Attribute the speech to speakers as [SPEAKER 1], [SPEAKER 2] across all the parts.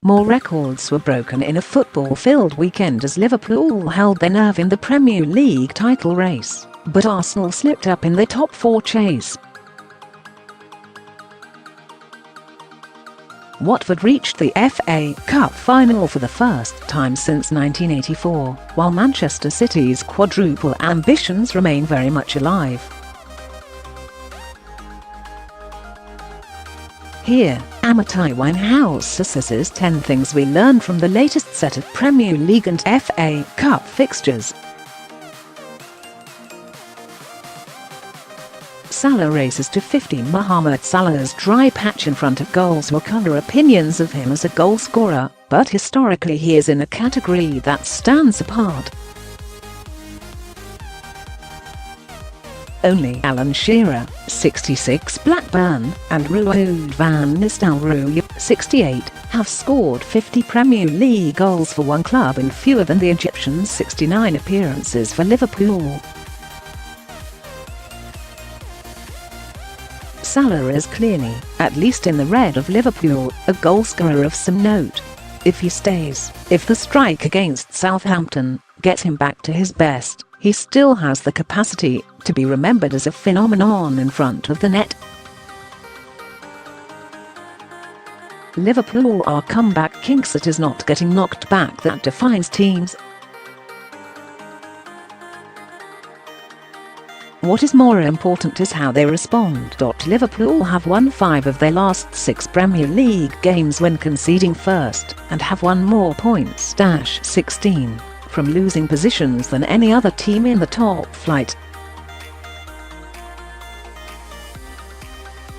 [SPEAKER 1] More records were broken in a football-filled weekend as Liverpool held their nerve in the Premier League title race, but Arsenal slipped up in the top 4 chase. Watford reached the FA Cup final for the first time since 1984, while Manchester City's quadruple ambitions remain very much alive. Here, AMITAI Winehouse assesses 10 things we learned from the latest set of Premier League and FA Cup fixtures. Salah races to 50. Mohamed Salah's dry patch in front of goals will colour opinions of him as a goalscorer, but historically he is in a category that stands apart. Only Alan Shearer, 66, Blackburn, and Ruud van Nistelrooy, 68, have scored 50 Premier League goals for one club in fewer than the Egyptian's 69 appearances for Liverpool. Salah is clearly, at least in the red of Liverpool, a goalscorer of some note. If he stays, if the strike against Southampton gets him back to his best, he still has the capacity to be remembered as a phenomenon in front of the net. Liverpool are comeback kings. It is not getting knocked back that defines teams. What is more important is how they respond. Liverpool have won 5 of their last 6 Premier League games when conceding first, and have won more points -16 from losing positions than any other team in the top flight.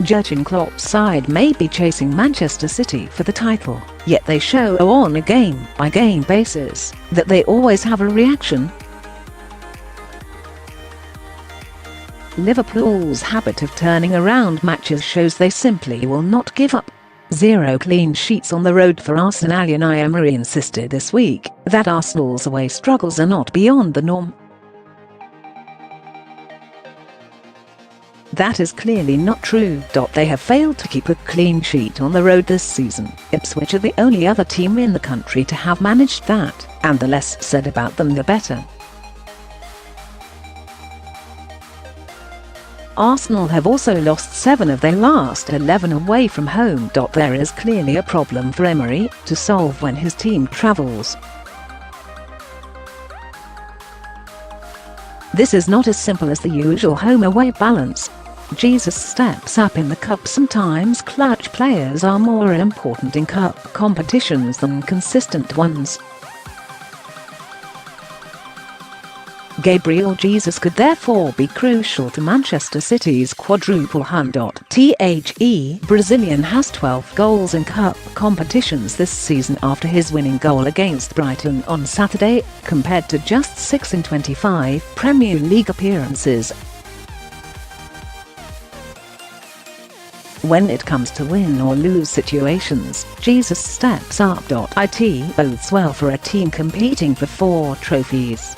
[SPEAKER 1] Jurgen Klopp's side may be chasing Manchester City for the title, yet they show on a game-by-game basis that they always have a reaction. Liverpool's habit of turning around matches shows they simply will not give up. 0 clean sheets on the road for ARSENALUnai. Emery insisted this week that Arsenal's away struggles are not beyond the norm. That is clearly not true. They have failed to keep a clean sheet on the road this season. Ipswich are the only other team in the country to have managed that, and the less said about them the better. Arsenal have also lost 7 of their last 11 away from home. There is clearly a problem for Emery to solve when his team travels. This is not as simple as the usual home-away balance. Jesus steps up in the cup. Sometimes clutch players are more important in cup competitions than consistent ones. Gabriel Jesus could therefore be crucial to Manchester City's quadruple hunt.The Brazilian has 12 goals in cup competitions this season after his winning goal against Brighton on Saturday, compared to just 6 in 25 Premier League appearances. When it comes to win or lose situations, Jesus steps up.It bodes well for a team competing for 4 trophies.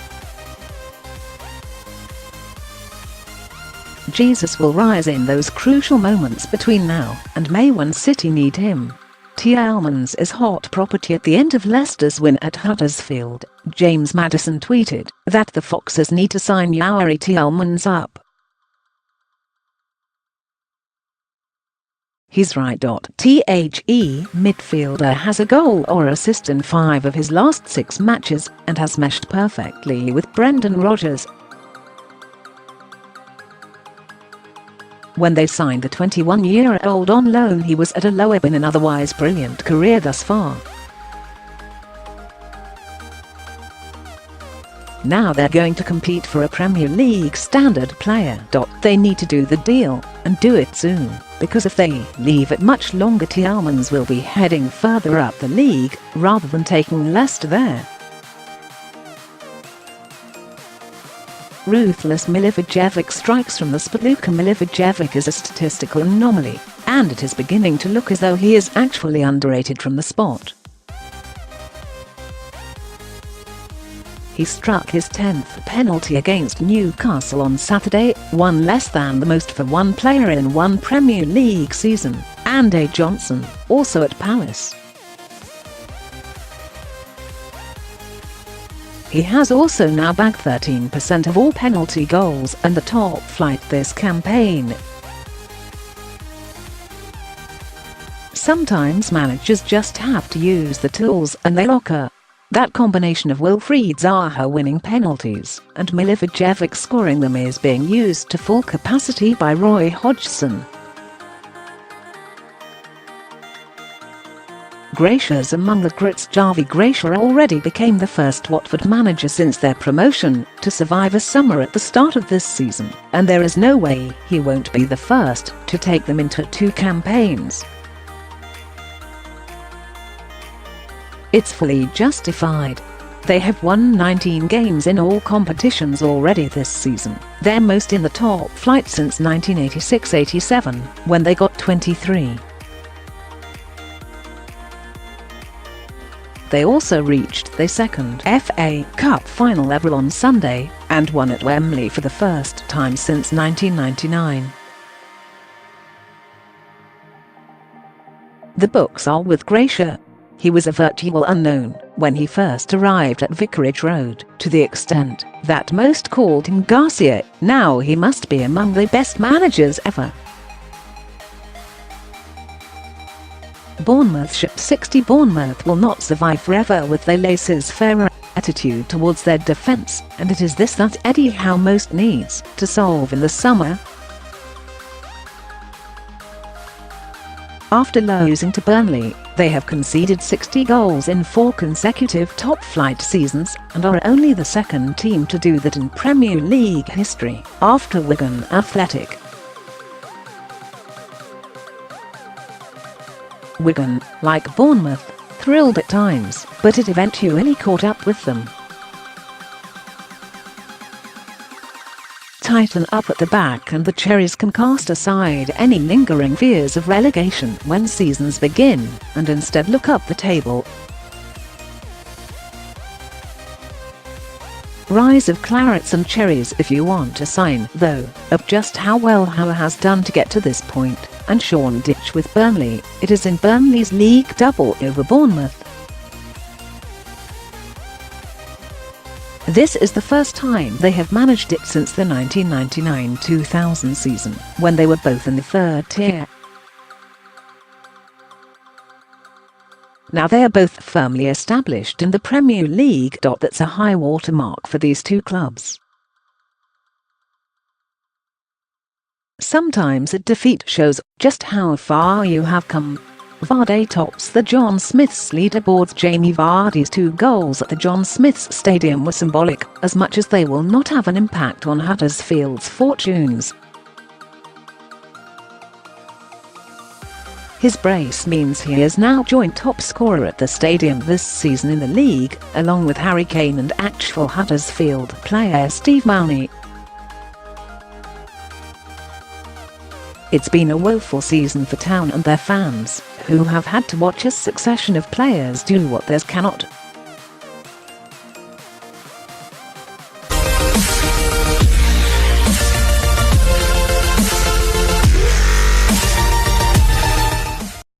[SPEAKER 1] Jesus will rise in those crucial moments between now and May when City need him. Tielemans is hot property. At the end of Leicester's win at Huddersfield, James Maddison tweeted that the Foxes need to sign Youri Tielemans up. He's right. The midfielder has a goal or assist in 5 of his last 6 matches and has meshed perfectly with Brendan Rodgers. When they signed the 21-year-old on loan, he was at a low ebb in an otherwise brilliant career thus far. Now they're going to compete for a Premier League standard player. They need to do the deal, and do it soon, because if they leave it much longer, Tielemans will be heading further up the league, rather than taking Leicester there. Ruthless Milivojevic strikes from the spot. Luka Milivojevic is a statistical anomaly, and it is beginning to look as though he is actually underrated from the spot. He struck his 10th penalty against Newcastle on Saturday, 1 less than the most for one player in one Premier League season, and A. Johnson, also at Palace. He has also now bagged 13% of all penalty goals and the top flight this campaign. Sometimes managers just have to use the tools and they locker. That combination of Wilfried Zaha winning penalties and Milivojevic scoring them is being used to full capacity by Roy Hodgson. Gracia's among the Grits. Javi Gracia already became the first Watford manager since their promotion to survive a summer at the start of this season, and there is no way he won't be the first to take them into 2 campaigns. It's fully justified. They have won 19 games in all competitions already this season, their most in the top flight since 1986-87, when they got 23. They also reached their second FA Cup final ever on Sunday, and won at Wembley for the first time since 1999. The books are with Gracia. He was a virtual unknown when he first arrived at Vicarage Road, to the extent that most called him Garcia. Now he must be among the best managers ever. Bournemouth ship 60. Bournemouth will not survive forever with their laissez-faire attitude towards their defence, and it is this that Eddie Howe most needs to solve in the summer. After losing to Burnley, they have conceded 60 goals in 4 consecutive top-flight seasons and are only the second team to do that in Premier League history, after Wigan Athletic. Wigan, like Bournemouth, thrilled at times, but it eventually caught up with them. Tighten up at the back and the Cherries can cast aside any lingering fears of relegation when seasons begin, and instead look up the table. Rise of Clarets and Cherries if you want a sign, though, of just how well Howe has done to get to this point, and Sean Ditch with Burnley. It is in Burnley's league double over Bournemouth. This is the first time they have managed it since the 1999-2000 season, when they were both in the 3rd tier. Now they are both firmly established in the Premier League. That's a high watermark for these two clubs. Sometimes a defeat shows just how far you have come. Vardy tops the John Smiths leaderboards. Jamie Vardy's 2 goals at the John Smiths Stadium were symbolic, as much as they will not have an impact on Huddersfield's fortunes. His brace means he is now joint top scorer at the stadium this season in the league, along with Harry Kane and actual Huddersfield player Steve Mowney. It's been a woeful season for Town and their fans, who have had to watch a succession of players do what theirs cannot.